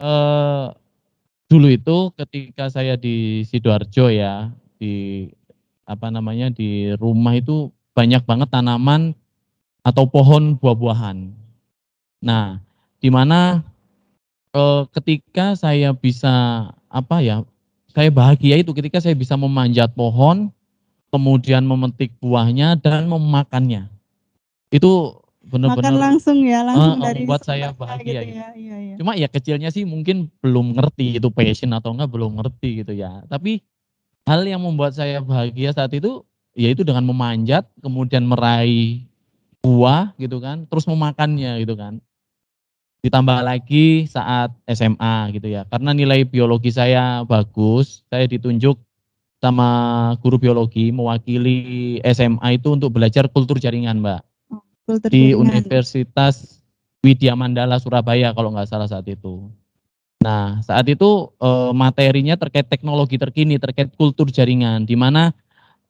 Eee, dulu itu ketika saya di Sidoarjo ya, di apa namanya, di rumah itu banyak banget tanaman atau pohon buah-buahan. Nah, di mana, ketika saya bisa, apa ya, saya bahagia itu ketika saya bisa memanjat pohon, kemudian memetik buahnya dan memakannya. Itu Makan benar-benar langsung ya, langsung dari membuat saya semaknya gitu bahagia gitu. ya. Iya, iya. Cuma ya kecilnya sih mungkin belum ngerti itu passion atau enggak, belum ngerti gitu ya. Tapi hal yang membuat saya bahagia saat itu, yaitu dengan memanjat, kemudian meraih buah gitu kan, terus memakannya gitu kan. Ditambah lagi saat SMA gitu ya, karena nilai biologi saya bagus, saya ditunjuk sama guru biologi mewakili SMA itu untuk belajar kultur jaringan, Mbak, Oh, kultur di jaringan. Universitas Widya Mandala Surabaya kalau nggak salah saat itu. Nah, saat itu materinya terkait teknologi terkini, terkait kultur jaringan, di mana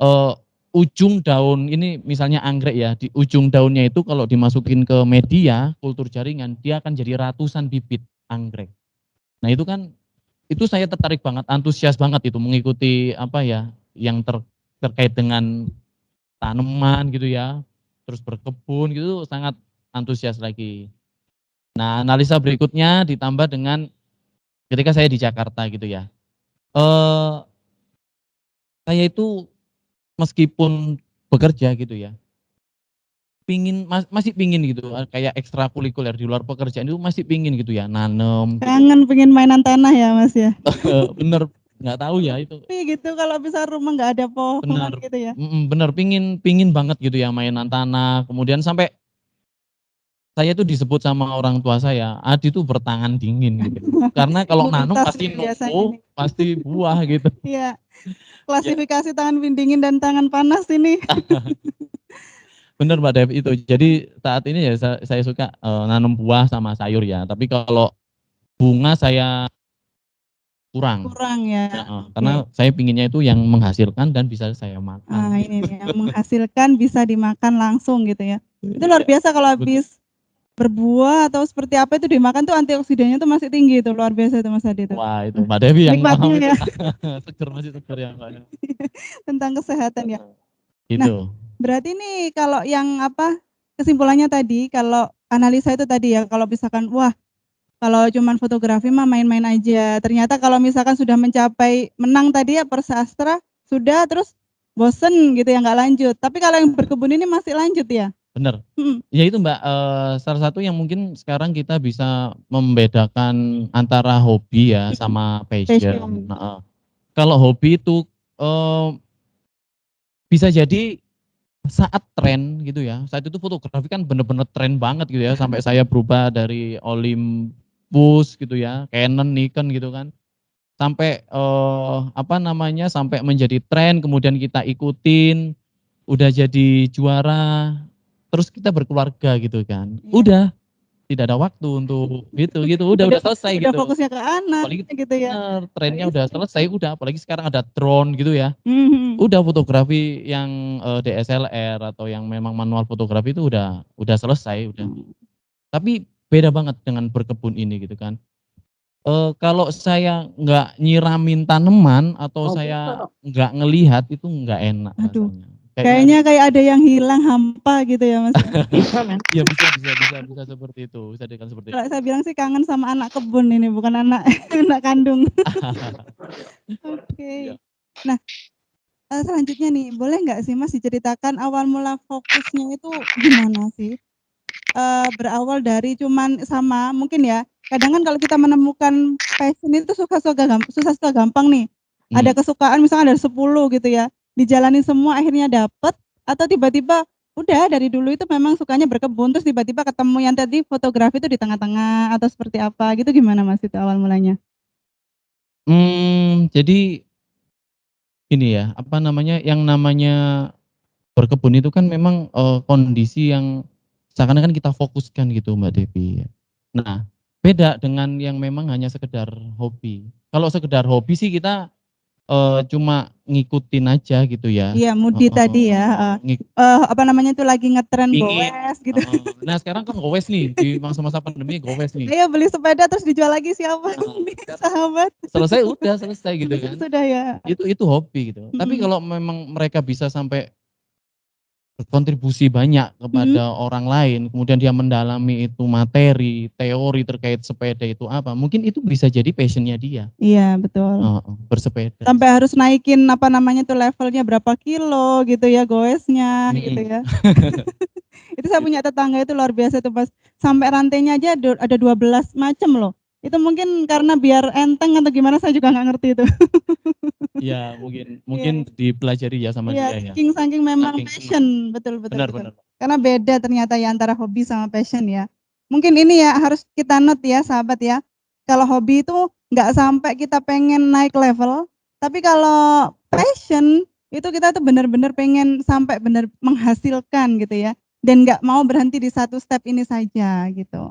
eh, ujung daun ini misalnya anggrek ya, di ujung daunnya itu kalau dimasukin ke media kultur jaringan, dia akan jadi ratusan bibit anggrek. Nah itu kan, itu saya tertarik banget, antusias banget itu mengikuti apa ya, yang terkait dengan tanaman gitu ya, terus berkebun gitu, sangat antusias lagi. Nah analisa berikutnya ditambah dengan ketika saya di Jakarta gitu ya, eh saya itu meskipun bekerja gitu ya, masih pingin gitu, kayak ekstrakurikuler di luar pekerjaan itu masih pingin gitu ya, nanem gitu. Kangen pengen mainan tanah ya Mas ya. Bener, nggak tahu ya itu, Tapi gitu kalau bisa rumah nggak ada pohon bener, gitu ya. bener, pingin pingin banget gitu ya mainan tanah, kemudian sampai saya tuh disebut sama orang tua saya, Adi tuh bertangan dingin gitu. Karena kalau nanam Imunitas pasti nih biasanya numbuh, nih. pasti buah gitu. Iya, Ya, klasifikasi tangan dingin dan tangan panas ini. bener Mbak Dev itu. Jadi saat ini ya saya suka nanam buah sama sayur ya. Tapi kalau bunga saya kurang. Kurang ya. Ya, Oke. karena saya pinginnya itu yang menghasilkan dan bisa saya Ah, makan gitu. ini nih yang menghasilkan bisa dimakan langsung gitu ya. Itu luar Iya, biasa kalau betul. habis berbuah atau seperti apa itu dimakan tuh antioksidannya tuh masih tinggi itu, luar biasa itu Mas Adi itu. Wah itu Mbak Devi yang paham Nikmatnya itu. ya Seger, masih seger ya Mbak. tentang kesehatan ya. Nah, Gitu. berarti nih kalau yang apa, kesimpulannya tadi kalau analisa itu tadi ya, kalau misalkan wah, kalau cuman fotografi mah main-main aja. Ternyata kalau misalkan sudah mencapai menang tadi ya persastra, sudah terus bosen gitu ya nggak lanjut. Tapi kalau yang berkebun ini masih lanjut ya? Bener. Mhm, Ya itu Mbak, salah satu yang mungkin sekarang kita bisa membedakan antara hobi ya mhm, sama passion. passion. Heeh. Kalau hobi itu eee, bisa jadi saat tren gitu ya, saat itu fotografi kan bener-bener tren banget gitu ya, sampai saya berubah dari Olympus gitu ya, Canon, Nikon gitu kan, sampai, apa namanya, sampai menjadi tren kemudian kita ikutin, udah jadi juara, terus kita berkeluarga gitu kan. Iya. Udah, tidak ada waktu untuk gitu, udah selesai Udah gitu. fokusnya ke anak Apalagi gitu ya, bener, ke trennya udah istri. selesai, udah apalagi sekarang ada drone gitu ya. Mhm. Udah fotografi yang, DSLR atau yang memang manual fotografi itu udah selesai, udah. Tapi beda banget dengan berkebun ini gitu kan. Kalau saya nggak nyiramin tanaman atau saya nggak ngelihat itu nggak enak Aduh, rasanya. Kayaknya kayaknya kayak ada yang hilang, hampa gitu ya, Mas, ya? iya bisa seperti itu, bisa dikatakan seperti Kalau itu. saya bilang sih kangen sama anak kebun ini, bukan anak anak kandung. Iya. Oke. Nah, selanjutnya nih, boleh nggak sih, Mas, diceritakan awal mula fokusnya itu gimana sih? Berawal dari cuman sama mungkin ya, kadang kan kalau kita menemukan passion itu susah suka gampang nih. Ada Mhm. kesukaan misalnya ada 10 gitu ya, dijalanin semua akhirnya dapet, atau tiba-tiba udah dari dulu itu memang sukanya berkebun, terus tiba-tiba ketemu yang tadi fotografi itu di tengah-tengah atau seperti apa gitu gimana Mas itu awal mulanya? Jadi ini ya, apa namanya, yang namanya berkebun itu kan memang, kondisi yang seakan-akan kita fokuskan gitu Mbak Devi. Nah, beda dengan yang memang hanya sekedar hobi. Kalau sekedar hobi sih kita cuma ngikutin aja gitu ya. Iya, Moody tadi ya, apa namanya tuh lagi ngetren Pingin. goes gitu. Nah sekarang kan gowes nih di masa-masa pandemi gowes nih. Ayo beli sepeda terus dijual lagi siapa nih sahabat. Selesai gitu kan. Sudah ya. Itu hobi gitu. Tapi kalau memang mereka bisa sampai berkontribusi banyak kepada orang lain, kemudian dia mendalami itu materi, teori terkait sepeda itu apa, mungkin itu bisa jadi passionnya dia. Iya, betul. Bersepeda. Sampai harus naikin apa namanya tuh levelnya berapa kilo gitu ya goesnya gitu ya. Itu saya punya tetangga itu luar biasa tuh Mas. Sampai rantainya aja ada 12 macam loh. Itu mungkin karena biar enteng atau gimana saya juga nggak ngerti itu. Iya, mungkin dipelajari ya sama dia ya. Saking memang passion, betul. Benar. Karena beda ternyata ya antara hobi sama passion ya. Mungkin ini ya harus kita note ya sahabat ya. Kalau hobi itu nggak sampai kita pengen naik level, tapi kalau passion itu kita tuh benar-benar pengen sampai benar menghasilkan gitu ya. Dan nggak mau berhenti di satu step ini saja gitu.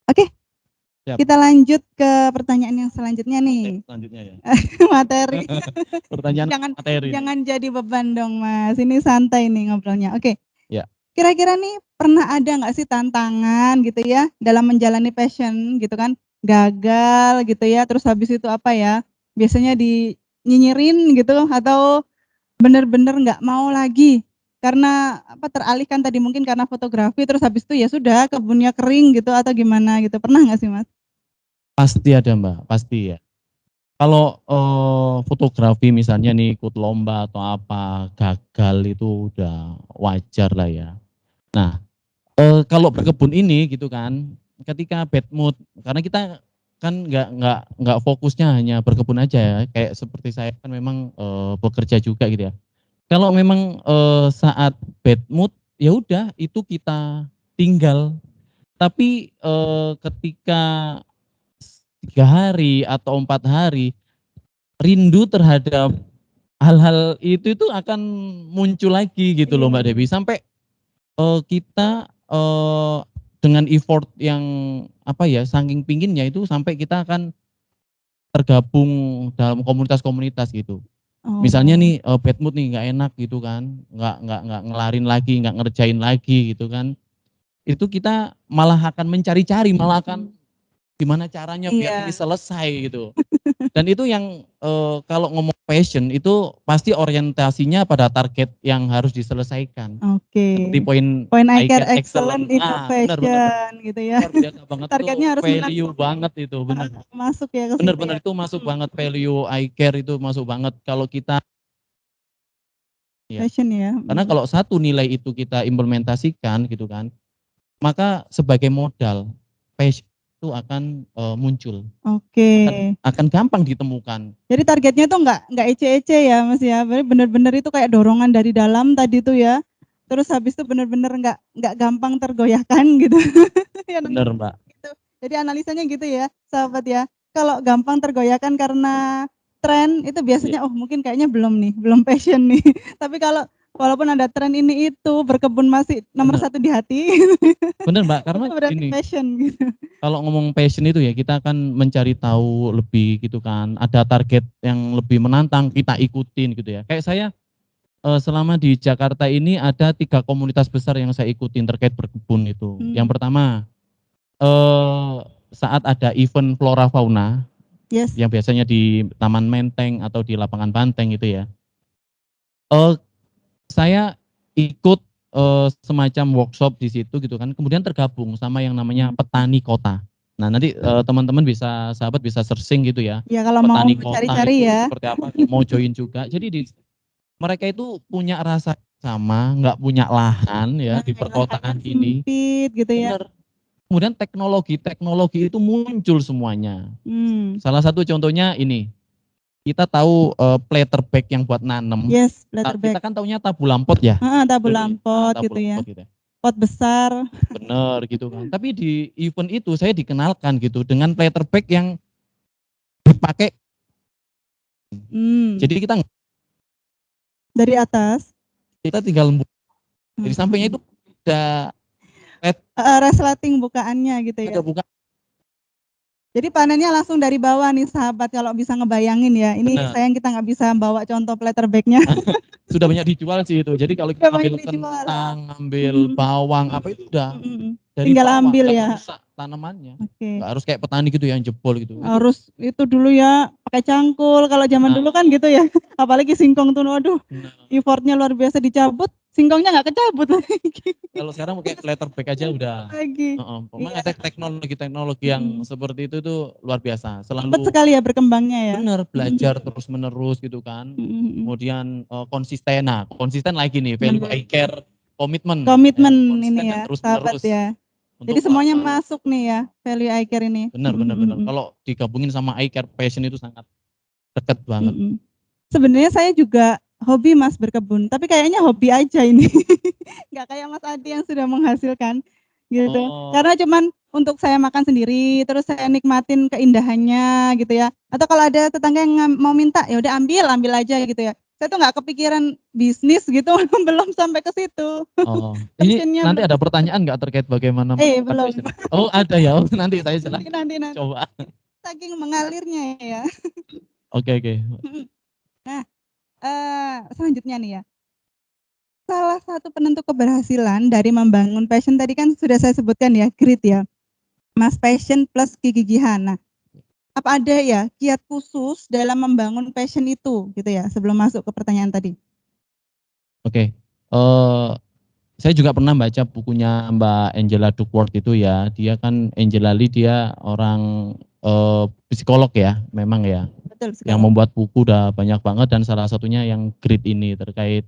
Oke, kita lanjut ke pertanyaan yang selanjutnya nih. Selanjutnya ya. Materi. Pertanyaan materi. Jangan jadi beban dong Mas, ini santai nih ngobrolnya. Oke. Ya. Kira-kira nih pernah ada nggak sih tantangan gitu ya dalam menjalani passion gitu kan? Gagal gitu ya, terus habis itu apa ya? Biasanya dinyinyirin gitu atau bener-bener nggak mau lagi karena apa teralihkan tadi mungkin karena fotografi terus habis itu ya sudah kebunnya kering gitu atau gimana gitu. Pernah nggak sih Mas? Pasti ada Mbak, pasti ya. Kalau fotografi misalnya nih ikut lomba atau apa, gagal itu udah wajar lah ya. Nah, kalau berkebun ini gitu kan, ketika bad mood, karena kita kan nggak fokusnya hanya berkebun aja ya, kayak seperti saya kan memang bekerja juga gitu ya. Kalau memang saat bad mood, ya udah itu kita tinggal. Tapi ketika 3 hari atau 4 hari rindu terhadap hal-hal itu akan muncul lagi gitu loh Mbak Dewi. Sampai kita dengan effort yang apa ya, saking pinginnya itu sampai kita akan tergabung dalam komunitas-komunitas gitu. Misalnya nih bad mood nih nggak enak gitu kan, nggak ngelarin lagi, nggak ngerjain lagi gitu kan. Itu kita malah akan mencari-cari, malah akan gimana caranya biar ini selesai gitu. Dan itu yang kalau ngomong passion itu pasti orientasinya pada target yang harus diselesaikan. Seperti poin I care excellent innovation benar. gitu ya. Luar biasa banget. Targetnya harus value banget itu, benar. Masuk ya ke Benar itu masuk banget, value I care itu masuk banget kalau kita passion ya. Karena kalau satu nilai itu kita implementasikan gitu kan, maka sebagai modal passion itu akan muncul. Akan gampang ditemukan. Jadi targetnya tuh nggak ece-ece ya Mas ya, bener-bener itu kayak dorongan dari dalam tadi tuh ya. Terus habis itu bener-bener nggak gampang tergoyahkan gitu. Bener Mbak. Gitu. Jadi analisanya gitu ya sahabat ya. Kalau gampang tergoyahkan karena tren itu biasanya mungkin kayaknya belum passion nih. Tapi kalau walaupun ada tren ini itu berkebun masih nomor 1 di hati. Bener Mbak, karena berarti passion gitu. Kalau ngomong passion itu ya kita akan mencari tahu lebih gitu kan. Ada target yang lebih menantang kita ikutin gitu ya. Kayak saya selama di Jakarta ini ada 3 komunitas besar yang saya ikutin terkait berkebun itu. Yang pertama saat ada event flora fauna yang biasanya di Taman Menteng atau di lapangan Banteng gitu ya. Saya ikut semacam workshop di situ gitu kan, kemudian tergabung sama yang namanya petani kota. Nah nanti teman-teman sahabat bisa searching gitu ya. Ya kalau petani mau cari-cari ya. Seperti apa, mau join juga. Jadi mereka itu punya rasa sama, nggak punya lahan ya di perkotaan ini. Sempit gitu ya. Bener. Kemudian teknologi itu muncul semuanya. Salah satu contohnya ini. Kita tahu plater bag yang buat nanem. Plater bag. Kita kan taunya tabu lampot ya. Tabu lampot gitu ya. Pot besar. Bener gitu kan. Tapi di event itu saya dikenalkan gitu dengan plater bag yang dipakai. Jadi kita dari atas. Kita tinggal jadi sampingnya itu ada resleting bukaannya gitu ya. Ada buka. Jadi panennya langsung dari bawah nih sahabat kalau bisa ngebayangin ya. Ini Benar. sayang kita nggak bisa bawa contoh platter bag-nya. Sudah banyak dijual sih itu. Jadi kalau kita Udah banyak ngambil dijual. kentang, ngambil bawang, apa itu udah dari Tinggal bawah, ambil nggak ya. merusak tanamannya. Oke. Nggak harus kayak petani gitu yang jebol gitu. Harus itu dulu ya pakai cangkul. Kalau zaman dulu kan gitu ya. Apalagi singkong tuh, waduh. Effortnya luar biasa dicabut, singkongnya nggak kecabut lagi. Kalau sekarang pakai platter bag aja udah. Lagi. Memang ada teknologi-teknologi yang seperti itu tuh luar biasa. Cepat Selalu sekali ya berkembangnya ya. benar belajar terus menerus gitu kan. Kemudian konsisten. Nah, konsisten lagi nih value I care komitmen. Komitmen Konsisten ini dan ya, terus sahabat menerus. ya. Jadi semuanya masuk nih ya, value I care ini. Benar. Kalau digabungin sama I care passion itu sangat dekat banget. Sebenarnya saya juga hobi Mas berkebun, tapi kayaknya hobi aja ini. Nggak kayak Mas Adi yang sudah menghasilkan gitu. Karena cuman untuk saya makan sendiri, terus saya nikmatin keindahannya gitu ya. Atau kalau ada tetangga yang mau minta, ya udah ambil aja gitu ya. Saya tuh nggak kepikiran bisnis gitu, belum sampai ke situ. Ini nanti ada pertanyaan nggak terkait bagaimana? Belum. Oh ada ya, nanti saya jelaskan. Nanti. Coba. Saking mengalirnya ya. Oke. Nah, selanjutnya nih ya. Salah satu penentu keberhasilan dari membangun passion tadi kan sudah saya sebutkan ya, grit ya. Mas passion plus kegigihan. Nah, apa ada ya kiat khusus dalam membangun passion itu gitu ya, sebelum masuk ke pertanyaan tadi? Oke. Saya juga pernah baca bukunya Mbak Angela Duckworth itu ya. Dia kan Angela Lee, dia orang psikolog ya, memang ya. Betul sekali. Yang membuat buku udah banyak banget dan salah satunya yang grit ini terkait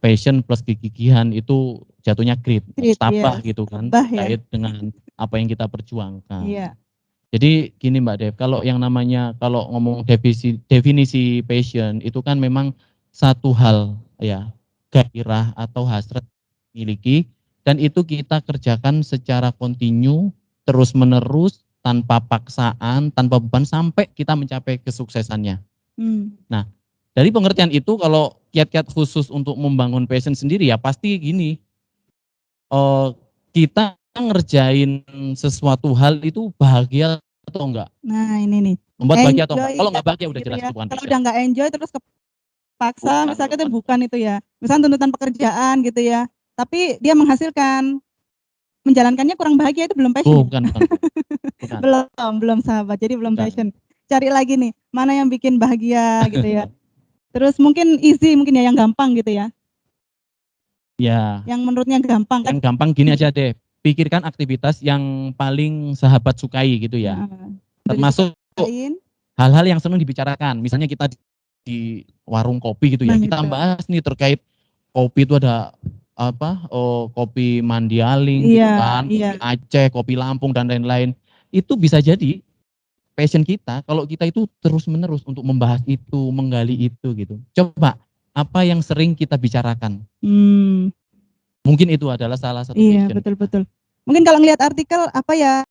passion plus kegigihan itu jatuhnya grit, tabah gitu kan, terkait dengan apa yang kita perjuangkan. Iya. Jadi gini Mbak Dev, kalau yang namanya kalau ngomong definisi passion itu kan memang satu hal ya, gairah atau hasrat miliki dan itu kita kerjakan secara kontinu, terus menerus, tanpa paksaan, tanpa beban sampai kita mencapai kesuksesannya. Nah, dari pengertian itu kalau kiat-kiat khusus untuk membangun passion sendiri ya pasti gini, kita ngerjain sesuatu hal itu bahagia atau enggak? Nah ini nih. Membuat bahagia atau enggak? Kalau enggak bahagia udah jelas itu bukan passion. Kalau udah enggak enjoy terus kepaksa, misalnya itu bukan itu ya. Misalnya tuntutan pekerjaan gitu ya. Tapi dia menghasilkan, menjalankannya kurang bahagia itu belum passion. Oh, bukan. Belum sahabat. Jadi belum passion. Cari lagi nih, mana yang bikin bahagia gitu ya. Terus mungkin easy mungkin ya yang gampang gitu ya. Ya. Yang menurutnya gampang kan. Yang gampang gini aja deh. Pikirkan aktivitas yang paling sahabat sukai gitu ya. Termasuk hal-hal yang senang dibicarakan. Misalnya kita di warung kopi gitu ya. Kita bahas nih terkait kopi itu ada apa? Kopi Mandialing gitu kan, kopi Aceh, kopi Lampung dan lain-lain. Itu bisa jadi passion kita kalau kita itu terus-menerus untuk membahas itu, menggali itu gitu. Coba apa yang sering kita bicarakan? Mungkin itu adalah salah satu passion. Iya, betul. Mungkin kalau ngelihat artikel apa ya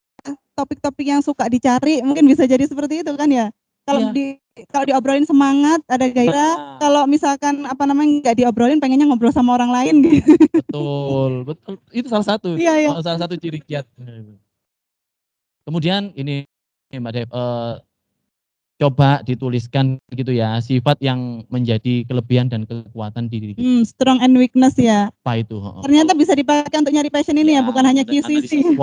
topik-topik yang suka dicari mungkin bisa jadi seperti itu kan ya. Kalau diobrolin semangat, ada gairah. Kalau misalkan apa namanya nggak diobrolin, pengennya ngobrol sama orang lain gitu. Betul. Itu salah satu. Iya. Salah satu ciri kiat. Kemudian ini Mbak Dev, coba dituliskan gitu ya, sifat yang menjadi kelebihan dan kekuatan diri kita. Strong and weakness ya. Apa itu? Ternyata bisa dipakai untuk nyari passion ini ya, bukan hanya QCC.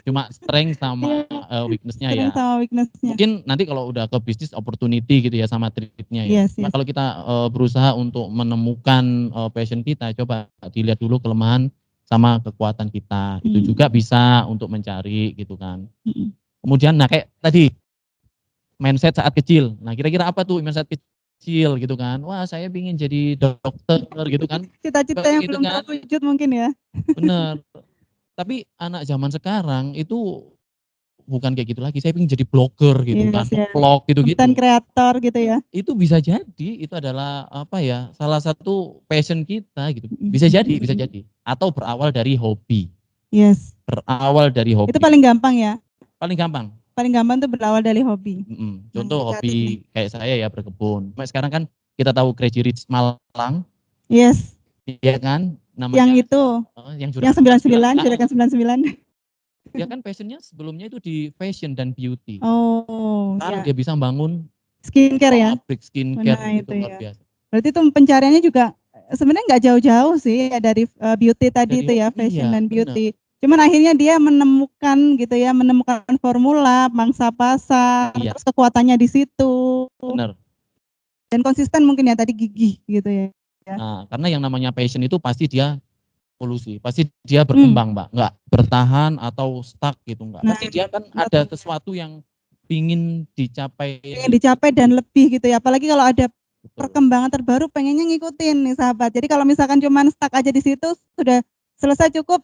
Cuma strength sama weakness-nya ya. Weakness-nya. Mungkin nanti kalau udah ke bisnis opportunity gitu ya sama treat-nya ya. Nah, kalau kita berusaha untuk menemukan passion kita, coba dilihat dulu kelemahan sama kekuatan kita. Itu juga bisa untuk mencari gitu kan. Kemudian nah kayak tadi mindset saat kecil. Nah, kira-kira apa tuh mindset kecil gitu kan? Wah, saya ingin jadi dokter gitu kan. Cita-cita yang belum terwujud mungkin ya. Bener. Tapi anak zaman sekarang itu bukan kayak gitu lagi. Saya ingin jadi blogger gitu kan, vlog gitu-gitu. Konten kreator gitu ya. Itu bisa jadi itu adalah apa ya? Salah satu passion kita gitu. Bisa jadi. Atau berawal dari hobi. Berawal dari hobi. Itu paling gampang ya. Paling gampang itu berawal dari hobi. Contoh hobi kayak saya ya berkebun. Sekarang kan kita tahu Crazy Rich Malang. Iya kan? Namanya yang itu. Yang 99, Juragan 99. Dia kan passion-nya sebelumnya itu di fashion dan beauty. Oh, Sekarang ya. dia bisa bangun Skincare ya? pabrik skincare Nah itu itu luar ya. biasa. Berarti itu pencariannya juga sebenarnya nggak jauh-jauh sih ya dari beauty tadi Dari itu ya, fashion iya, dan benar. beauty. Cuman akhirnya dia menemukan gitu ya, menemukan formula, mangsa pasar, Iya, terus kekuatannya di situ. benar. Dan konsisten mungkin ya tadi gigih gitu ya. Nah, karena yang namanya passion itu pasti dia evolusi, pasti dia Hmm. berkembang, Mbak. Enggak bertahan atau stuck gitu, enggak. Nah, Pasti dia kan ada betul. sesuatu yang ingin dicapai. Pengen dicapai dan lebih gitu ya. Apalagi kalau ada Betul. perkembangan terbaru pengennya ngikutin nih sahabat. Jadi kalau misalkan cuman stuck aja di situ sudah selesai cukup,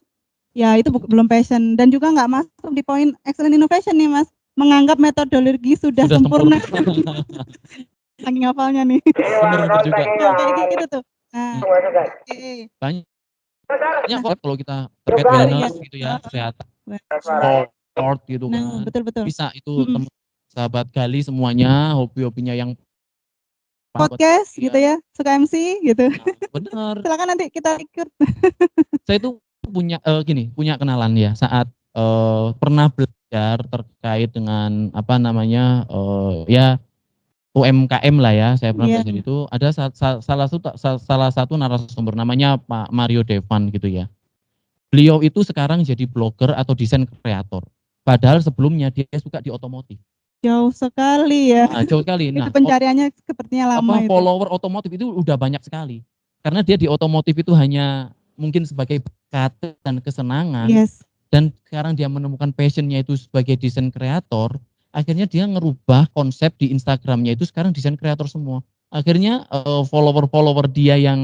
ya itu belum passion dan juga nggak masuk di poin excellent innovation nih Mas. Menganggap metodologi sudah sempurna. Saking hafalnya nih. Benar juga. Nah, kayak gitu tuh. Nah, oke. Banyak kok kalau kita terkait Iya. wellness gitu ya, kesehatan, sport gitu Nah, kan. betul. Bisa itu teman sahabat gali semuanya, hobi-hobinya yang Podcast gitu ya, suka MC gitu. benar. Silakan nanti kita ikut. Saya itu punya kenalan ya saat pernah belajar terkait dengan apa namanya ya UMKM lah ya, saya pernah belajar itu ada salah satu narasumber namanya Pak Mario Devan gitu ya. Beliau itu sekarang jadi blogger atau desain kreator. Padahal sebelumnya dia suka di otomotif. Jauh sekali ya. Nah, jauh sekali. Itu Nah, pencariannya sepertinya lama itu. follower otomotif itu udah banyak sekali. Karena dia di otomotif itu hanya mungkin sebagai bakat dan kesenangan. Yes. Dan sekarang dia menemukan passionnya itu sebagai desain kreator. Akhirnya dia ngerubah konsep di Instagramnya itu sekarang desain kreator semua. Akhirnya follower-follower dia yang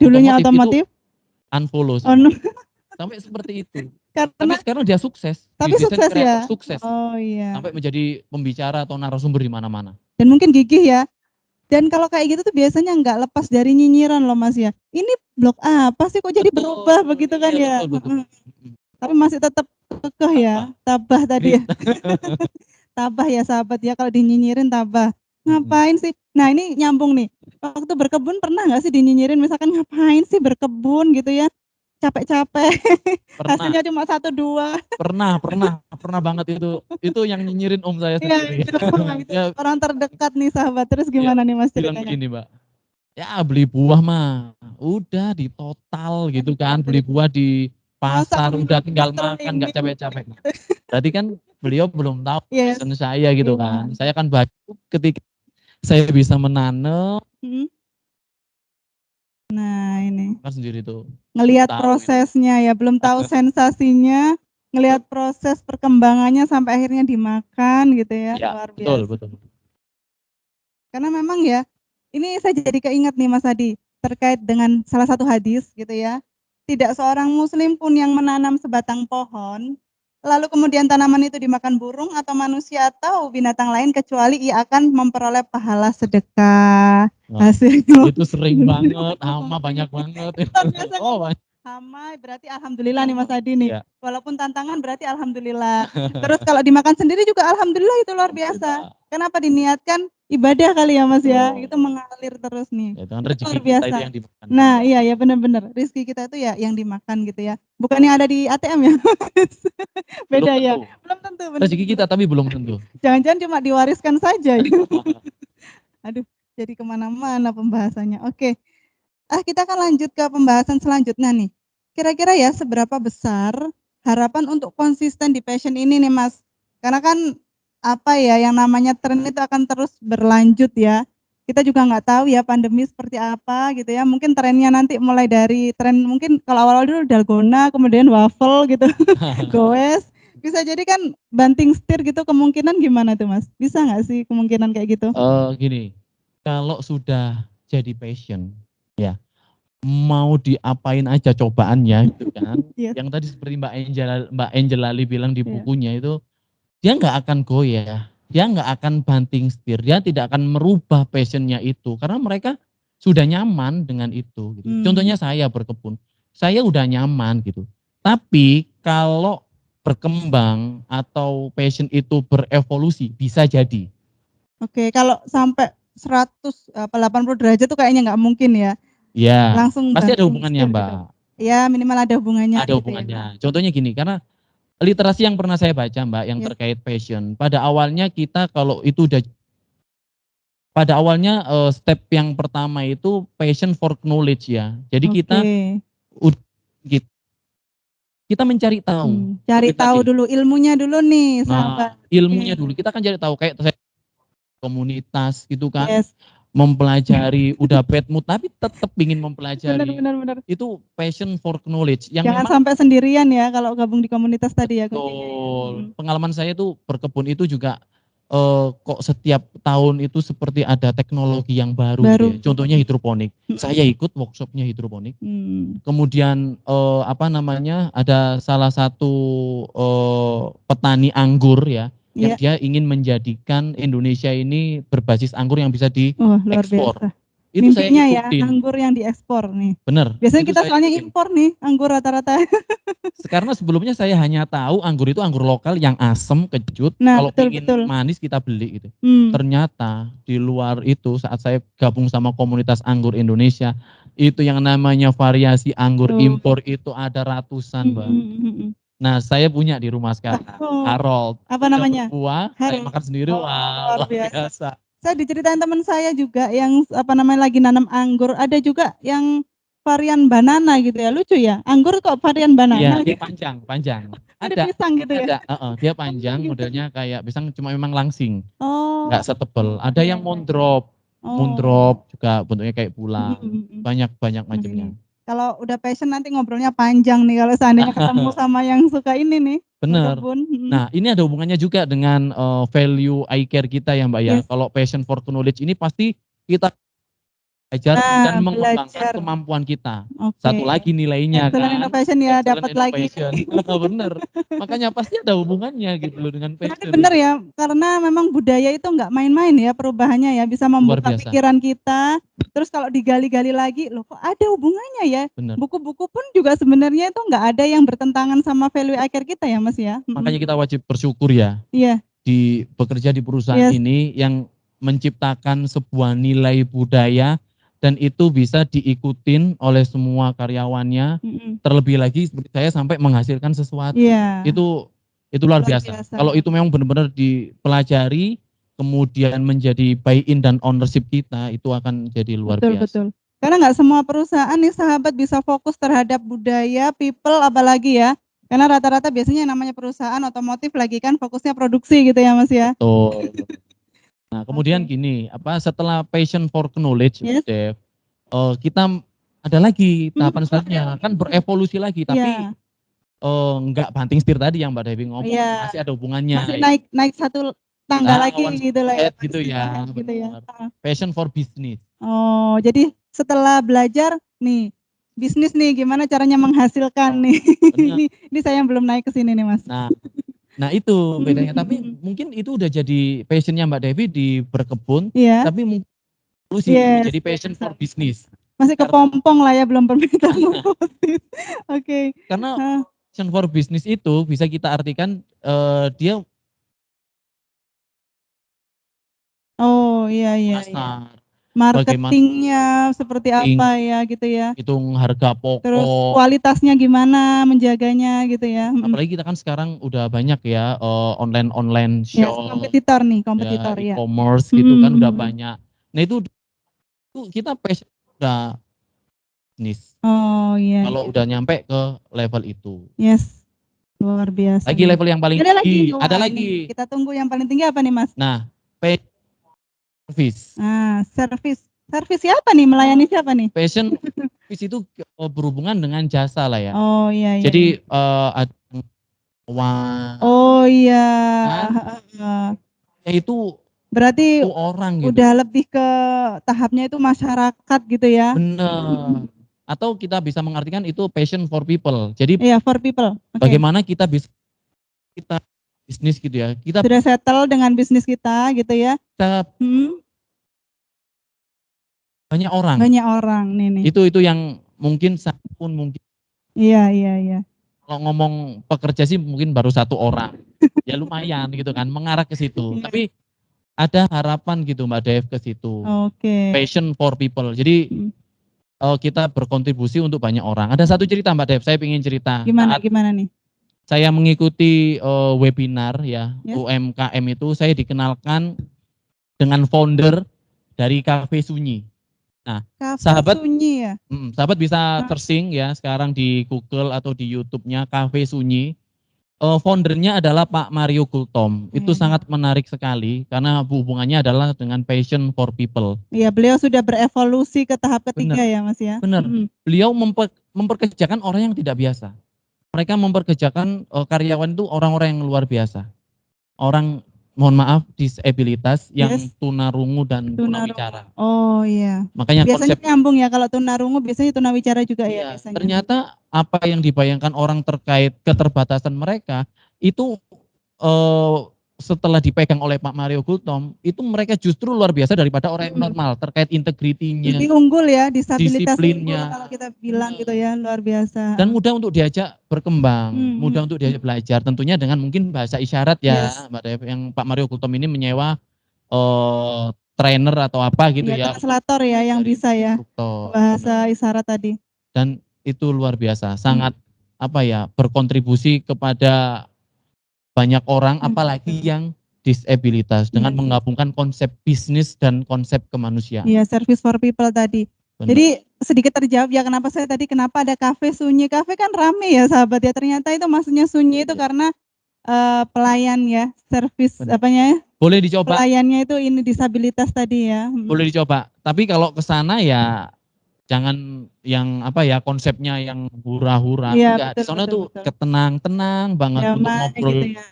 dulunya otomotif otomotif itu unfollow oh, semua. no. Sampai seperti itu. Tapi Karena sekarang dia sukses. Di tapi desain sukses kreator ya. sukses. Oh iya. Sampai menjadi pembicara atau narasumber di mana-mana. Dan mungkin gigih ya. Dan kalau kayak gitu tuh biasanya nggak lepas dari nyinyiran loh Mas ya. Ini blog apa sih kok jadi berubah begitu kan ya. Betul. Tapi masih tetap kekeh ya. Tabah tadi ya. Tabah ya sahabat ya, kalau dinyinyirin tabah. Ngapain sih? Nah ini nyambung nih. Waktu berkebun pernah nggak sih dinyinyirin misalkan ngapain sih berkebun gitu ya? Capek-capek. Hasilnya cuma 1, 2. Pernah banget itu. Itu yang nyinyirin om saya Iya, sendiri. itu orang terdekat nih sahabat. Terus gimana nih Mas Bilang ceritanya? begini, Mbak. Ya beli buah mah udah di total gitu kan, beli buah di pasar udah tinggal makan nggak capek-capek. Berarti kan beliau belum tahu passion saya gitu kan. Saya kan baru ketika saya bisa menanam. Nah ini. Kan sendiri tuh. Ngelihat prosesnya ya, belum tahu sensasinya, ngelihat proses perkembangannya sampai akhirnya dimakan gitu ya, luar biasa. Betul. Karena memang ya, ini saya jadi keingat nih Mas Hadi, terkait dengan salah satu hadis gitu ya. Tidak seorang muslim pun yang menanam sebatang pohon, lalu kemudian tanaman itu dimakan burung atau manusia atau binatang lain kecuali ia akan memperoleh pahala sedekah. Hasilnya itu sering banget, hama banyak banget. Hama berarti alhamdulillah nih Mas Hadi nih. Walaupun tantangan berarti alhamdulillah. Terus kalau dimakan sendiri juga alhamdulillah itu luar biasa. Kenapa diniatkan ibadah kali ya Mas ya? Itu mengalir terus nih. Ya, itu kan rezeki luar biasa. kita itu yang dimakan. Nah, iya benar-benar. Rezeki kita itu ya yang dimakan gitu ya. Bukan yang ada di ATM ya. Beda ya. Belum tentu. Rezeki kita tapi belum tentu. Jangan-jangan cuma diwariskan saja. Aduh, jadi kemana-mana pembahasannya. Oke. Kita akan lanjut ke pembahasan selanjutnya nih. Kira-kira ya seberapa besar harapan untuk konsisten di passion ini nih Mas? Karena kan apa ya yang namanya tren itu akan terus berlanjut ya. Kita juga nggak tahu ya pandemi seperti apa gitu ya. Mungkin trennya nanti mulai dari tren mungkin kalau awal-awal dulu dalgona, kemudian waffle gitu, goes. Bisa jadi kan banting setir gitu kemungkinan gimana tuh Mas? Bisa nggak sih kemungkinan kayak gitu? Gini, kalau sudah jadi passion, ya mau diapain aja cobaannya gitu kan. Yang tadi seperti Mbak Angel Lali bilang di bukunya itu, dia nggak akan goyah, dia nggak akan banting setir, dia tidak akan merubah passionnya itu karena mereka sudah nyaman dengan itu. Gitu. Contohnya saya berkebun, saya udah nyaman gitu. Tapi kalau berkembang atau passion itu berevolusi bisa jadi. Oke, kalau sampai 180 derajat tuh kayaknya nggak mungkin ya. Ya, langsung pasti ada banting hubungannya setir Mbak. gitu. Ya minimal ada hubungannya. Ada hubungannya. Contohnya gini, karena Literasi yang pernah saya baca Mbak, yang Yes. terkait passion. Pada awalnya kita kalau itu udah pada awalnya step yang pertama itu passion for knowledge ya. Jadi kita Oke. kita mencari tahu. Cari Seperti tahu tadi. dulu, ilmunya dulu nih, sahabat. Nah, ilmunya dulu. Kita kan cari tahu kayak saya komunitas gitu kan. Yes. Mempelajari udah bad mood tapi tetap ingin mempelajari. Benar. Itu passion for knowledge yang Jangan memang sampai sendirian ya kalau gabung di komunitas tadi ya kuncinya ya. betul. Pengalaman saya itu berkebun itu juga kok setiap tahun itu seperti ada teknologi yang baru, gitu ya. Contohnya hidroponik. Saya ikut workshopnya hidroponik. Kemudian apa namanya, ada salah satu petani anggur ya, yang dia ingin menjadikan Indonesia ini berbasis anggur yang bisa diekspor. Itu Mimpinya saya ya, ikutin. anggur yang diekspor nih. Bener. Biasanya itu kita soalnya impor nih, anggur rata-rata. Karena sebelumnya saya hanya tahu anggur itu anggur lokal yang asem, kecut. Nah, Kalau ingin manis kita beli gitu. Ternyata di luar itu saat saya gabung sama komunitas anggur Indonesia, itu yang namanya variasi anggur impor itu ada ratusan, Mbak. Nah, saya punya di rumah sekarang, Harold. Apa namanya? Buah, saya makan sendiri, wah, luar biasa. Saya diceritain teman saya juga yang apa namanya lagi nanam anggur, ada juga yang varian banana gitu ya, lucu ya. Anggur kok varian banana? Iya, dia panjang. Ada pisang gitu ya? Dia panjang, modelnya kayak pisang cuma memang langsing. Oh. Nggak setebel. Ada yang moondrop juga bentuknya kayak bulan. Banyak macamnya. Kalau udah passion nanti ngobrolnya panjang nih kalau seandainya ketemu sama yang suka ini nih. Bener. Nah, ini ada hubungannya juga dengan value eye care kita ya Mbak ya. Kalau passion for knowledge ini pasti kita belajar dan mengembangkan kemampuan kita. Satu lagi nilainya kan. Innovation ya, dapat lagi. Bener. Makanya pasti ada hubungannya gitu loh dengan passion. Berarti bener ya, karena memang budaya itu nggak main-main ya perubahannya ya, bisa membuka pikiran kita. Terus kalau digali-gali lagi, loh kok ada hubungannya ya. Buku-buku pun juga sebenarnya itu nggak ada yang bertentangan sama value eye care kita ya Mas ya. Makanya kita wajib bersyukur ya. Iya. Bekerja di perusahaan ini yang menciptakan sebuah nilai budaya dan itu bisa diikutin oleh semua karyawannya. Terlebih lagi seperti saya sampai menghasilkan sesuatu. Itu luar biasa. Kalau itu memang benar-benar dipelajari, kemudian menjadi buy-in dan ownership kita, itu akan jadi luar biasa. Betul. Karena nggak semua perusahaan nih sahabat bisa fokus terhadap budaya, people, apalagi ya. Karena rata-rata biasanya namanya perusahaan otomotif lagi kan fokusnya produksi gitu ya Mas ya. Betul. Nah, kemudian gini, setelah passion for knowledge, Dev, kita ada lagi tahapan selanjutnya, kan berevolusi lagi, tapi enggak banting setir tadi yang Mbak Devi ngomong, masih ada hubungannya. Masih naik satu tangga lagi gitu lah ya. Gitu ya. Passion for business. Oh, jadi setelah belajar nih, bisnis nih gimana caranya menghasilkan nih. Ini saya yang belum naik ke sini nih Mas. Nah itu bedanya, tapi mungkin itu udah jadi passionnya Mbak Devi di berkebun, tapi mungkin jadi passion for business. Masih kepompong lah ya, belum permintaan. Oke. Karena passion for business itu bisa kita artikan dia pasar, marketingnya seperti apa ya gitu ya. Hitung harga pokok. Terus kualitasnya gimana menjaganya gitu ya. Apalagi kita kan sekarang udah banyak ya online shop. Kompetitor ya. E-commerce gitu kan udah banyak. Nah itu kita passion udah bisnis. Oh iya. Kalau udah nyampe ke level itu. Yes. Luar biasa. Lagi level yang paling tinggi. Ada lagi. Kita tunggu yang paling tinggi apa nih Mas? Nah, service. Service. Service siapa nih? Melayani siapa nih? Passion service itu berhubungan dengan jasa lah ya. Oh iya. Jadi ada oh iya. Itu berarti orang gitu. Udah lebih ke tahapnya itu masyarakat gitu ya. Benar. Atau kita bisa mengartikan itu passion for people. Jadi for people. Bagaimana kita bisa bisnis gitu ya. Kita sudah settle dengan bisnis kita gitu ya. Kita banyak orang nih. Itu yang mungkin Iya. Kalau ngomong pekerja sih mungkin baru 1 orang. Ya lumayan gitu kan, mengarah ke situ. Tapi ada harapan gitu Mbak Dev ke situ. Passion for people. Jadi kita berkontribusi untuk banyak orang. Ada satu cerita Mbak Dev, saya ingin cerita. Gimana nih? saya mengikuti webinar ya, Yes. UMKM itu saya dikenalkan dengan founder dari Cafe Sunyi. Nah, Cafe sahabat Sunyi ya? sahabat bisa Nah. searching ya sekarang di Google atau di YouTube-nya Cafe Sunyi. Foundernya adalah Pak Mario Gultom. Itu Iya. sangat menarik sekali karena hubungannya adalah dengan passion for people. Iya, beliau sudah berevolusi ke tahap ketiga Benar, ya, Mas ya? benar. Beliau memperkerjakan orang yang tidak biasa. Mereka memperkerjakan karyawan itu orang-orang yang luar biasa. Orang, mohon maaf, disabilitas yang Yes. tunarungu dan tunawicara. Oh iya. Makanya Biasanya konsep nyambung ya kalau tunarungu biasanya tunawicara juga ya iya, biasanya. ternyata apa yang dibayangkan orang terkait keterbatasan mereka itu setelah dipegang oleh Pak Mario Gultom, itu mereka justru luar biasa daripada orang yang normal terkait integritinya, Lebih unggul ya, disabilitas unggul disiplinnya, kalau kita bilang gitu ya, luar biasa. dan mudah untuk diajak berkembang, mudah untuk diajak belajar. Tentunya dengan mungkin bahasa isyarat ya, Yes. Mbak Dev, yang Pak Mario Gultom ini menyewa trainer atau apa gitu ya, Translator ya yang dari bisa ya, instruktur. bahasa isyarat tadi. Dan itu luar biasa, sangat apa ya, berkontribusi kepada banyak orang, apalagi yang disabilitas dengan menggabungkan konsep bisnis dan konsep kemanusiaan. Iya, service for people tadi. Benar. Jadi sedikit terjawab ya kenapa ada Cafe Sunyi. Cafe kan rame ya sahabat ya, ternyata itu maksudnya sunyi itu karena pelayan ya, service apanya ya? Boleh dicoba. Pelayannya itu ini disabilitas tadi ya. Boleh dicoba. Tapi kalau ke sana ya jangan yang apa ya, konsepnya yang hura-hura. Iya, Enggak, di sana tuh tenang banget untuk ngobrol gitu ya.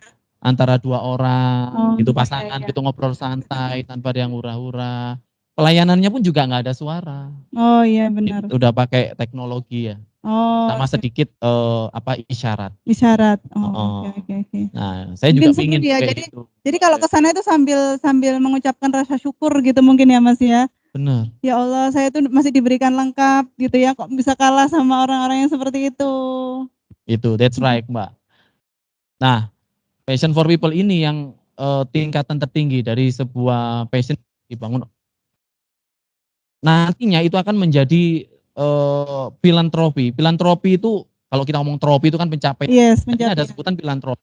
antara dua orang, itu iya, pasangan gitu ngobrol santai tanpa ada yang hura-hura. Pelayanannya pun juga nggak ada suara. Oh iya benar. Udah pakai teknologi ya. Oh. Sama sedikit isyarat. Isyarat. Oh, oke. Nah, saya juga pingin ya. kayak gitu. Jadi kalau ke sana itu sambil mengucapkan rasa syukur gitu mungkin ya Mas ya. Benar. Ya Allah, saya tuh masih diberikan lengkap gitu ya, kok bisa kalah sama orang-orang yang seperti itu. Itu, that's right, Mbak. Nah, passion for people ini yang tingkatan tertinggi dari sebuah passion dibangun. Nantinya itu akan menjadi filantropi. Filantropi itu kalau kita ngomong tropi itu kan pencapaian. Yes, ada sebutan filantropi.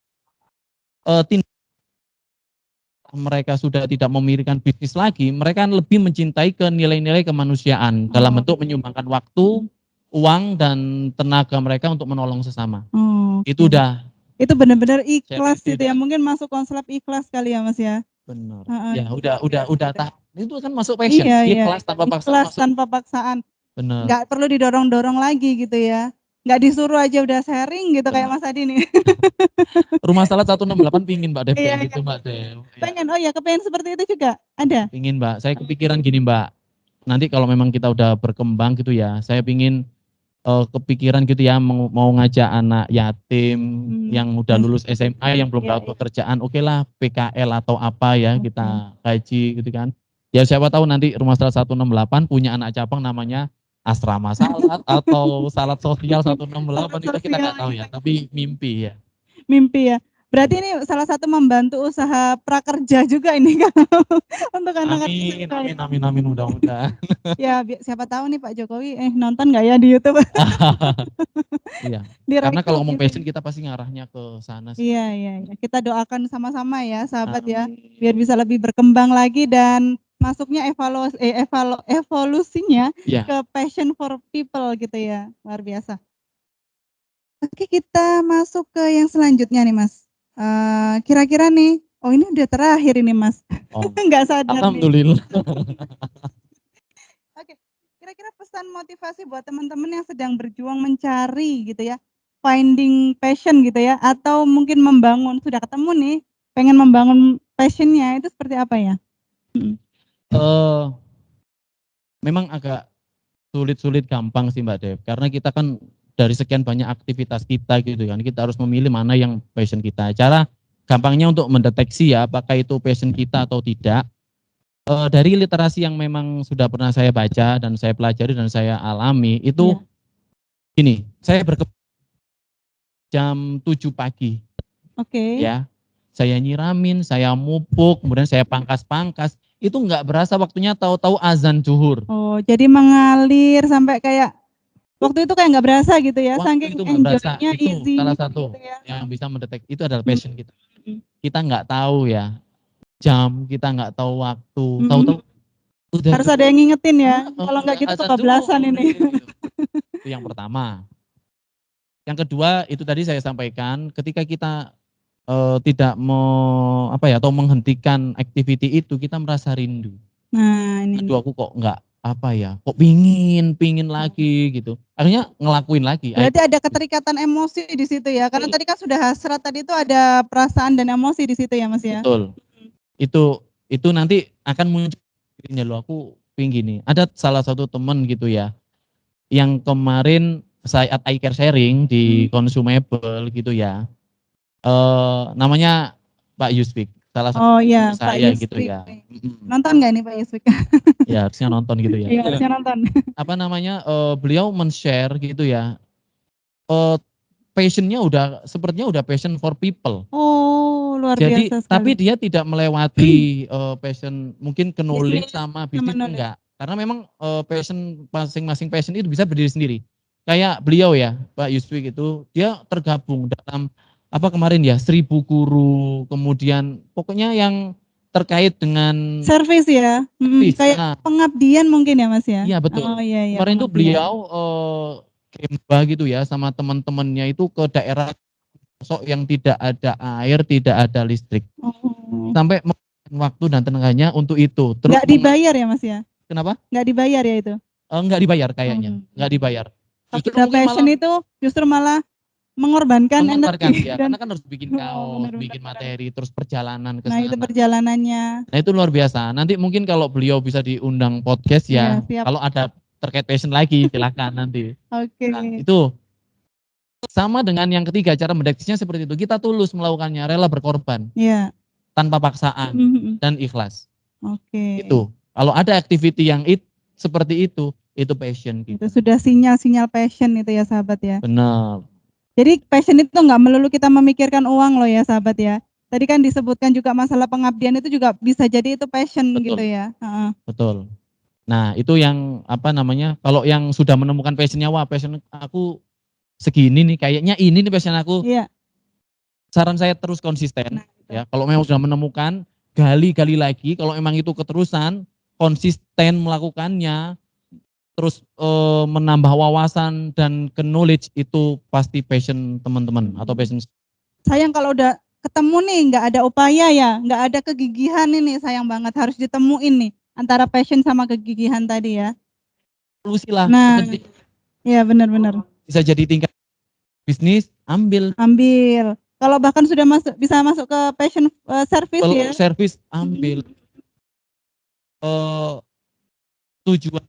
Mereka sudah tidak memikirkan bisnis lagi, mereka lebih mencintai ke nilai-nilai kemanusiaan dalam bentuk menyumbangkan waktu, uang, dan tenaga mereka untuk menolong sesama. Itu udah. Itu benar-benar ikhlas gitu ya, mungkin masuk konsep ikhlas kali ya Mas ya. Benar. Ya udah itu kan masuk passion. Iya. Ikhlas tanpa paksaan. Ikhlas tanpa paksaan. Benar. Nggak perlu didorong-dorong lagi gitu ya. Nggak disuruh aja udah sharing gitu kayak Mas Adi nih. Rumah Salat 168 pingin Mbak Dev kayak gitu Mbak Dev. Pengen, oh ya kepengen seperti itu juga ada? Pingin Mbak, saya kepikiran gini Mbak, nanti kalau memang kita udah berkembang gitu ya, saya pingin kepikiran gitu ya mau ngajak anak yatim yang udah lulus SMA yang belum dapat pekerjaan, oke lah PKL atau apa ya kita kaji gitu kan. Ya siapa tahu nanti Rumah Salat 168 punya anak cabang namanya Asrama Salat atau Salat Sosial 168 itu kita nggak tahu ya, tapi mimpi ya. Mimpi ya. Berarti ini salah satu membantu usaha prakerja juga ini kan untuk anak-anak. Amin mudah-mudahan. Ya siapa tahu nih Pak Jokowi nonton nggak ya di YouTube? Iya. Karena kalau ngomong passion kita pasti ngarahnya ke sana sih. Iya. Kita doakan sama-sama ya sahabat ya, biar bisa lebih berkembang lagi dan masuknya evolusinya ke passion for people gitu ya, luar biasa. Oke, kita masuk ke yang selanjutnya nih Mas. Kira-kira nih, oh ini udah terakhir ini Mas. Nggak sadar. Alhamdulillah. Oke, kira-kira pesan motivasi buat teman-teman yang sedang berjuang mencari gitu ya, finding passion gitu ya, atau mungkin sudah ketemu nih, pengen membangun passion-nya itu seperti apa ya? Memang agak sulit gampang sih Mbak Dev, karena kita kan dari sekian banyak aktivitas kita gitu kan, kita harus memilih mana yang passion kita. Cara gampangnya untuk mendeteksi ya apakah itu passion kita atau tidak, dari literasi yang memang sudah pernah saya baca dan saya pelajari dan saya alami itu gini, saya jam 7 pagi. Oke. Ya, saya nyiramin, saya mupuk, kemudian saya pangkas, itu nggak berasa waktunya tahu-tahu azan zuhur. Oh, jadi mengalir sampai kayak Waktu itu kayak nggak berasa gitu ya, Waktu saking itu nggak berasa, enjoy-nya, itu salah easy-nya satu gitu ya. yang bisa mendetek, itu adalah Mhm, passion kita. mhm, Kita nggak tahu ya jam, kita nggak tahu waktu, mhm. tahu-tahu udah Harus ada yang ngingetin ya, kalau nggak udah gitu azan kebablasan ini. zuhur gitu. Itu yang pertama. Yang kedua itu tadi saya sampaikan, ketika kita tidak apa ya, atau menghentikan activity itu, kita merasa rindu. Nah, ini nih. Aduh aku kok nggak apa ya, kok pingin lagi gitu. Akhirnya ngelakuin lagi. Berarti ada keterikatan emosi di situ ya, karena tadi kan sudah hasrat, tadi itu ada perasaan dan emosi di situ ya, Mas, ya? Betul. Itu nanti akan muncul dirinya, loh aku pingin gini. Ada salah satu temen gitu ya, yang kemarin saat I Care sharing di Consumable gitu ya. Namanya Pak Yusfik, salah satu Oh iya, Pak saya gitu Yusfik. ya. Nonton nggak nih Pak Yusfik? Ya harusnya nonton gitu ya. Iya, harusnya nonton. Apa namanya, beliau men-share gitu ya, eee, passion-nya sepertinya udah passion for people. Oh, luar Jadi biasa tapi sekali. dia tidak melewati, passion mungkin ke nulis Bisnis sama sama bisnis nulis. enggak. Karena memang, passion masing-masing passion itu bisa berdiri sendiri. Kayak beliau ya, Pak Yuswi itu, dia tergabung dalam apa kemarin ya, 1000 guru, kemudian pokoknya yang terkait dengan Service ya? service. Kayak Nah, pengabdian mungkin ya, Mas, ya? iya Oh, betul. iya iya, Kemarin tuh pengabdian. beliau, Gemba gitu ya sama teman-temannya itu ke daerah pelosok yang tidak ada air, tidak ada listrik. Oh. Sampai waktu dan tenaganya untuk itu. Terus Nggak dibayar ya, Mas, ya? kenapa? Nggak dibayar ya itu? Enggak dibayar kayaknya, Hmm. enggak dibayar. Pas Justru udah mungkin passion malah itu justru malah mengorbankan mengantarkan energi ya, dan karena kan harus bikin kaos, benar benar bikin benar. materi, terus perjalanan ke Nah, itu sana. perjalanannya. Nah itu luar biasa. Nanti mungkin kalau beliau bisa diundang podcast Iya, ya, siap. kalau ada terkait passion lagi silakan nanti. Oke. Nah itu sama dengan yang ketiga, cara mendeteksinya seperti itu. Kita tulus melakukannya, rela berkorban, Iya. tanpa paksaan, dan ikhlas. Oke. Itu. Kalau ada activity yang seperti itu passion Itu kita. sudah sinyal-sinyal passion itu ya, sahabat ya. Benar. Jadi passion itu nggak melulu kita memikirkan uang loh ya, sahabat ya. Tadi kan disebutkan juga masalah pengabdian itu juga bisa jadi itu passion gitu Betul. ya. Betul. Nah itu yang apa namanya, kalau yang sudah menemukan passionnya, wah passion aku segini nih, kayaknya ini nih passion aku. Iya. Saran saya terus konsisten. Nah, Ya, kalau memang sudah menemukan, gali lagi. Kalau memang itu keterusan, konsisten melakukannya, terus menambah wawasan dan knowledge, itu pasti passion teman-teman atau passion. Sayang kalau udah ketemu nih nggak ada upaya ya, nggak ada kegigihan ini, sayang banget harus ditemuin nih antara passion sama kegigihan tadi ya. Solusi lah. Nah, iya benar-benar. Bisa jadi tingkat bisnis, ambil. Ambil. Kalau bahkan sudah bisa masuk ke passion service ya. Service, ambil. Tujuan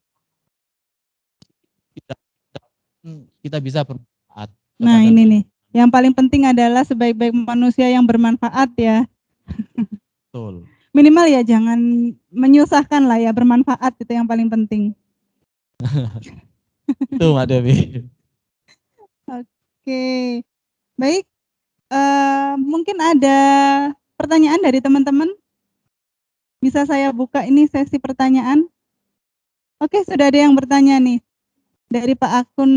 kita bisa bermanfaat. Nah ini nih, yang paling penting adalah sebaik-baik manusia yang bermanfaat ya. Betul. Minimal ya jangan menyusahkan lah ya, bermanfaat itu yang paling penting. Itu Mbak Dewi. Oke, baik. Mungkin ada pertanyaan dari teman-teman? Bisa saya buka ini sesi pertanyaan? Oke, sudah ada yang bertanya nih. Dari Pak akun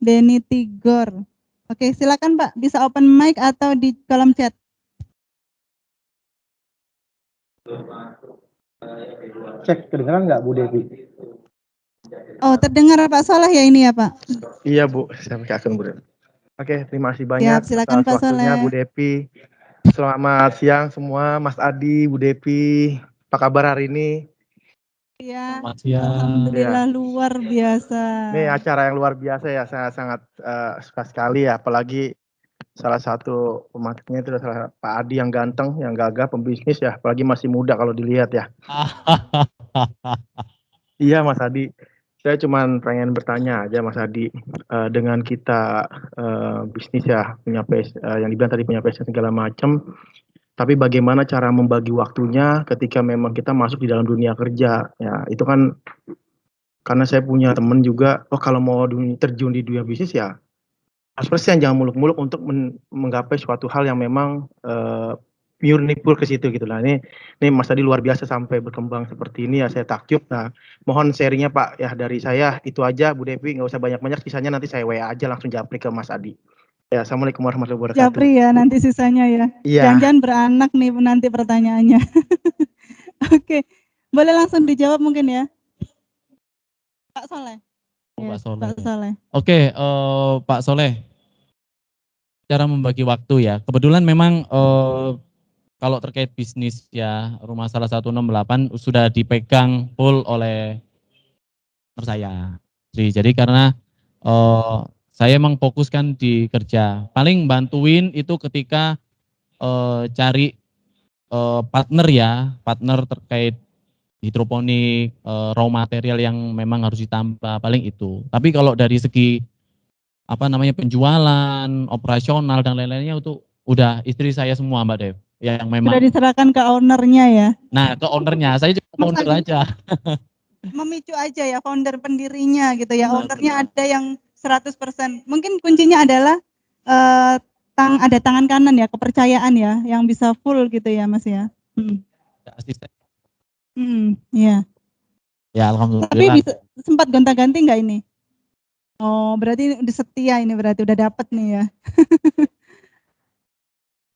Denny Tigor. Oke, silakan Pak, bisa open mic atau di kolom chat. Cek, kedengeran nggak Bu Devi? Oh, terdengar Pak Soleh ya ini ya Pak? Iya Bu, saya pakai akun Bu Devi. Oke, terima kasih banyak Siap, silakan atas Pak waktunya Soleh. Bu Devi. Selamat siang semua, Mas Adi, Bu Devi. Apa kabar hari ini? Iya, Alhamdulillah luar biasa. Ini acara yang luar biasa ya, saya sangat suka sekali ya, apalagi salah satu pemateri itu adalah Pak Adi yang ganteng, yang gagah, pembisnis ya, apalagi masih muda kalau dilihat ya. Iya Mas Adi, saya cuma pengen bertanya aja Mas Adi, dengan kita bisnis ya, punya yang dibilang tadi punya passion segala macam, tapi bagaimana cara membagi waktunya ketika memang kita masuk di dalam dunia kerja, ya itu kan karena saya punya temen juga, kalau mau terjun di dunia bisnis ya 100% jangan muluk-muluk untuk menggapai suatu hal yang memang murni full ke situ gitu lah. Ini Mas Adi luar biasa sampai berkembang seperti ini ya, saya takjub. Nah, mohon sharingnya Pak ya dari saya itu aja, Bu Devi nggak usah banyak-banyak, sisanya nanti saya WA aja langsung japri ke Mas Adi. Ya, Assalamualaikum warahmatullahi wabarakatuh. Japri ya nanti sisanya ya. Iya. Jangan-jangan beranak nih nanti pertanyaannya. Oke, boleh langsung dijawab mungkin ya. Pak Soleh. Ya, Pak Soleh. Pak Soleh. Oke, Pak Soleh, cara membagi waktu ya. Kebetulan memang kalau terkait bisnis ya, Rumah Salah 168 sudah dipegang full oleh saya. Jadi karena saya emang fokuskan di kerja. Paling bantuin itu ketika cari partner ya, partner terkait hidroponik, raw material yang memang harus ditambah, paling itu. Tapi kalau dari segi penjualan, operasional dan lain-lainnya itu udah istri saya semua Mbak Dev. Yang memang Sudah diserahkan ke ownernya ya. Nah, ke ownernya, saya cuma founder aja. Memicu aja ya founder pendirinya gitu ya. Ownernya ada yang 100%. Mungkin kuncinya adalah ada tangan kanan ya, kepercayaan ya, yang bisa full gitu ya Mas ya. Asisten. Iya. Ya alhamdulillah. Tapi bisa sempat gonta-ganti nggak ini? Oh, berarti udah setia ini, berarti udah dapet nih ya.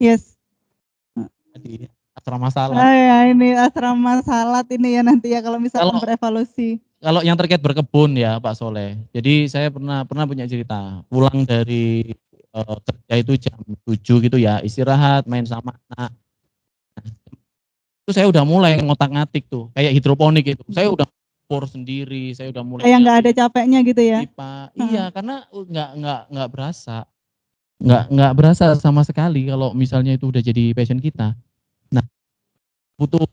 Yes. Di asrama salat. Ya, ini asrama salat ini ya nanti ya kalau misalkan berevolusi. Kalau yang terkait berkebun ya Pak Soleh. Jadi saya pernah punya cerita. Pulang dari kerja itu jam 7 gitu ya, istirahat, main sama anak. Itu saya udah mulai ngotak-ngatik tuh, kayak hidroponik itu. Saya udah pour sendiri, saya udah mulai. Kayak nggak ada capeknya gitu ya? Iya, karena nggak berasa. Nggak berasa sama sekali kalau misalnya itu udah jadi passion kita. Nah, butuh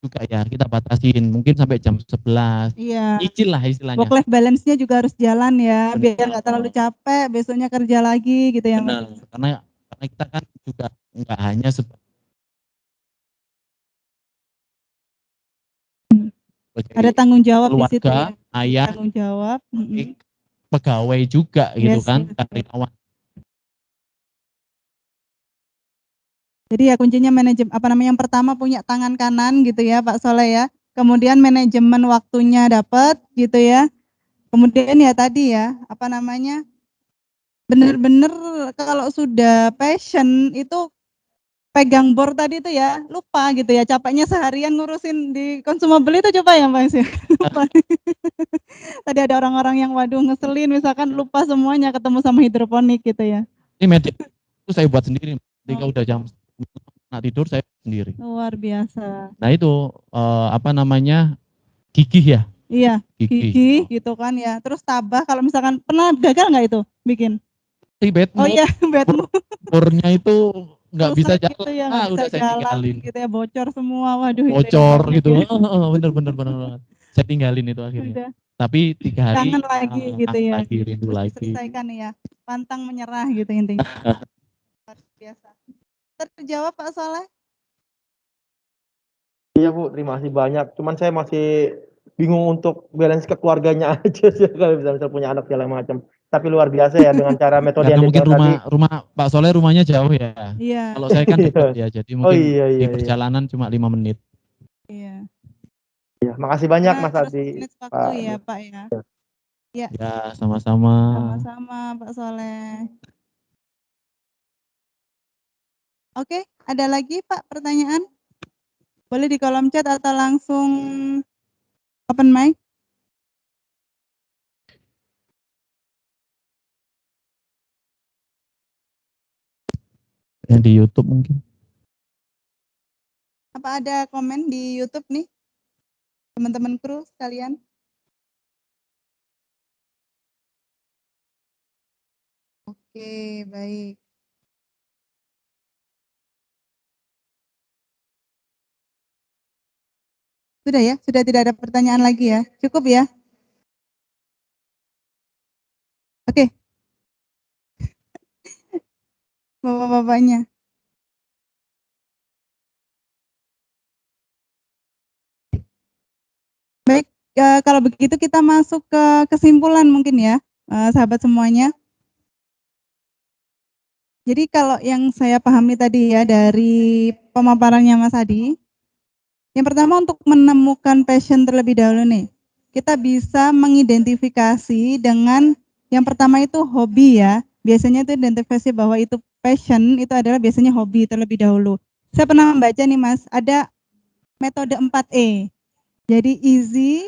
juga ya kita batasin mungkin sampai jam 11. Iya. Nyicil lah istilahnya. Work life balance-nya juga harus jalan ya, biar nggak terlalu capek, besoknya kerja lagi gitu ya. Benar, karena kita kan juga nggak hanya ada tanggung jawab keluarga, di situ ya. ayah, tanggung jawab, pegawai juga gitu kan, karyawan. Jadi ya kuncinya yang pertama punya tangan kanan gitu ya Pak Soleh ya. Kemudian manajemen waktunya dapat gitu ya. Kemudian ya tadi ya, bener-bener kalau sudah passion itu pegang bor tadi itu ya, lupa gitu ya, capeknya seharian ngurusin di consumable itu coba ya Mas ya. Lupa. Tadi ada orang-orang yang waduh ngeselin misalkan lupa semuanya ketemu sama hidroponik gitu ya. Ini medik itu saya buat sendiri. Ketika udah jam tidur saya sendiri. Luar biasa. Nah itu gigih ya. Iya, gigih gitu kan ya. Terus tabah kalau misalkan pernah gagal nggak itu bikin? Oh iya, bedmu. Bornya itu nggak bisa jalan. Gitu ya, Udah saya tinggalin. Gitu ya, bocor semua. Waduh. Bocor gitu. Bener banget. Saya tinggalin itu akhirnya. Udah. Tapi 3 hari. Kangen lagi gitu ya. Rindu lagi. Selesaikan ya. Pantang menyerah gitu intinya. Biasa. Terjawab Pak Soleh? Iya Bu, terima kasih banyak. Cuman saya masih bingung untuk balance ke keluarganya aja sih kalau bisa punya anak segala macam. Tapi luar biasa ya dengan cara metode yang mungkin rumah Pak Soleh rumahnya jauh ya. Iya. Kalau saya kan dekat ya, jadi mungkin di perjalanan cuma 5 menit. Iya. Ya, makasih banyak Mas Adi. Waktu ya Pak ya. Ya, sama-sama. Sama-sama Pak Soleh. Oke, ada lagi Pak pertanyaan? Boleh di kolom chat atau langsung open mic? Yang di YouTube mungkin. Apa ada komen di YouTube nih? Teman-teman kru sekalian? Oke, baik. Sudah ya? Sudah tidak ada pertanyaan lagi ya? Cukup ya? Oke. Bapak-bapaknya. Baik, kalau begitu kita masuk ke kesimpulan mungkin ya, sahabat semuanya. Jadi kalau yang saya pahami tadi ya dari pemaparannya Mas Adi, yang pertama untuk menemukan passion terlebih dahulu nih, kita bisa mengidentifikasi dengan yang pertama itu hobi ya. Biasanya itu identifikasi bahwa itu passion itu adalah biasanya hobi terlebih dahulu. Saya pernah membaca nih Mas, ada metode 4E. Jadi easy,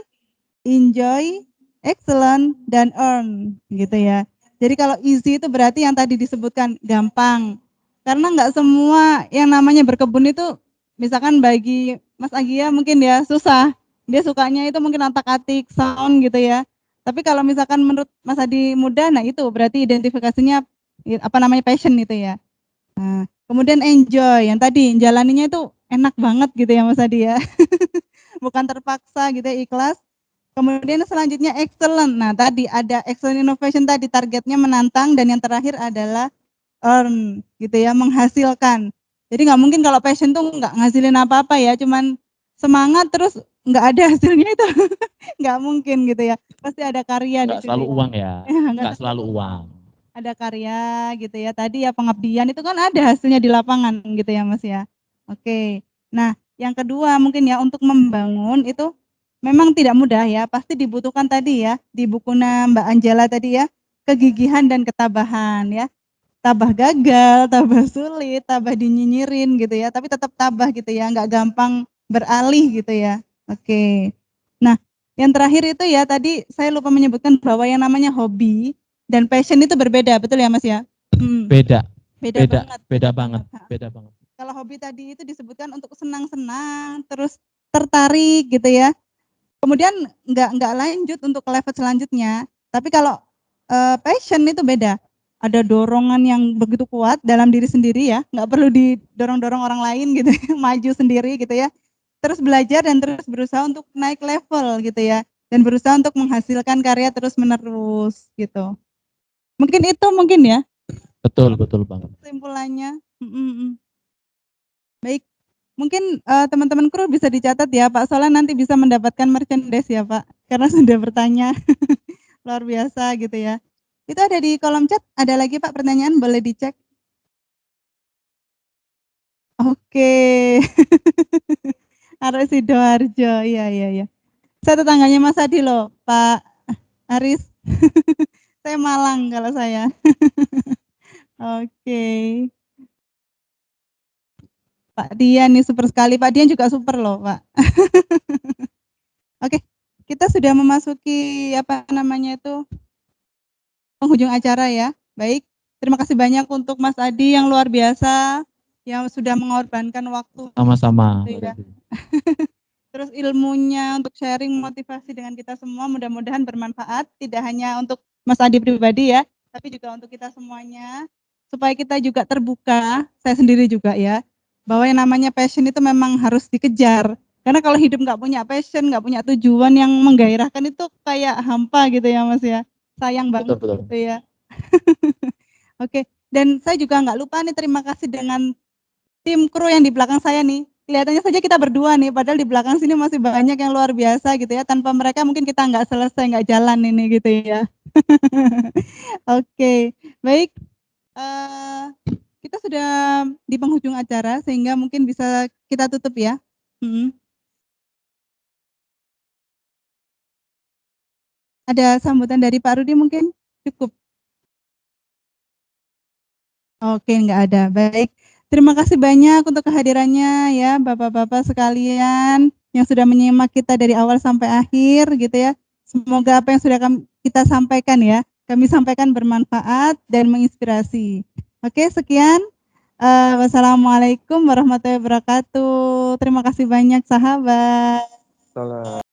enjoy, excellent, dan earn gitu ya. Jadi kalau easy itu berarti yang tadi disebutkan gampang. Karena nggak semua yang namanya berkebun itu, misalkan bagi Mas Agia mungkin ya susah. Dia sukanya itu mungkin otak-atik, sound gitu ya. Tapi kalau misalkan menurut Mas Adi mudah, nah itu berarti identifikasinya apa namanya passion itu ya. Nah, kemudian enjoy, yang tadi jalaninya itu enak banget gitu ya Mas Adi ya. Bukan terpaksa gitu ya, ikhlas. Kemudian selanjutnya excellent. Nah, tadi ada excellent innovation tadi targetnya menantang dan yang terakhir adalah earn gitu ya, menghasilkan. Jadi nggak mungkin kalau passion tuh nggak ngasilin apa-apa ya, cuman semangat terus nggak ada hasilnya itu nggak mungkin gitu ya. Pasti ada karya di Nggak situ. selalu uang ya, Ya, nggak selalu uang. ada karya gitu ya. Tadi ya pengabdian itu kan ada hasilnya di lapangan gitu ya Mas ya. Oke. Nah, yang kedua mungkin ya untuk membangun itu memang tidak mudah ya. Pasti dibutuhkan tadi ya di bukunya Mbak Angela tadi ya, kegigihan dan ketabahan ya. Tabah gagal, tabah sulit, tabah dinyinyirin gitu ya, tapi tetap tabah gitu ya, nggak gampang beralih gitu ya. Oke. Nah, yang terakhir itu ya tadi saya lupa menyebutkan bahwa yang namanya hobi dan passion itu berbeda, betul ya Mas ya? Beda, Beda beda, banget, beda banget, Ha. beda banget. Kalau hobi tadi itu disebutkan untuk senang-senang, terus tertarik gitu ya. Kemudian nggak lanjut untuk ke level selanjutnya. Tapi kalau passion itu beda. Ada dorongan yang begitu kuat dalam diri sendiri ya, nggak perlu didorong-dorong orang lain gitu ya, maju sendiri gitu ya. Terus belajar dan terus berusaha untuk naik level gitu ya, dan berusaha untuk menghasilkan karya terus-menerus gitu. Mungkin itu mungkin ya Betul, betul banget. kesimpulannya. Baik, mungkin teman-teman kru bisa dicatat ya Pak Solan nanti bisa mendapatkan merchandise ya Pak, karena sudah bertanya luar biasa gitu ya. Itu ada di kolom chat, ada lagi Pak pertanyaan boleh dicek. Oke. Arek Sidoarjo, iya iya iya. Saya tetangganya Mas Adi loh, Pak Aris. Saya Malang kalau saya. Oke. Pak Dian nih super sekali, Pak Dian juga super loh, Pak. Oke, kita sudah memasuki apa namanya itu penghujung acara ya. Baik, terima kasih banyak untuk Mas Adi yang luar biasa yang sudah mengorbankan waktu. Sama-sama. Gitu ya. Terus ilmunya untuk sharing motivasi dengan kita semua mudah-mudahan bermanfaat tidak hanya untuk Mas Adi pribadi ya, tapi juga untuk kita semuanya supaya kita juga terbuka, saya sendiri juga ya, bahwa yang namanya passion itu memang harus dikejar. Karena kalau hidup nggak punya passion, nggak punya tujuan yang menggairahkan itu kayak hampa gitu ya Mas ya. Sayang banget Betul, betul. gitu ya. Oke, dan saya juga nggak lupa nih terima kasih dengan tim kru yang di belakang saya nih. Kelihatannya saja kita berdua nih, padahal di belakang sini masih banyak yang luar biasa gitu ya. Tanpa mereka mungkin kita nggak selesai, nggak jalan ini gitu ya. Oke, baik. Kita sudah di penghujung acara sehingga mungkin bisa kita tutup ya. Ada sambutan dari Pak Rudi mungkin? Cukup. Oke, nggak ada. Baik. Terima kasih banyak untuk kehadirannya ya Bapak-bapak sekalian yang sudah menyimak kita dari awal sampai akhir gitu ya. Semoga apa yang sudah kita sampaikan ya, kami sampaikan bermanfaat dan menginspirasi. Oke, sekian. Wassalamualaikum warahmatullahi wabarakatuh. Terima kasih banyak sahabat. Salah.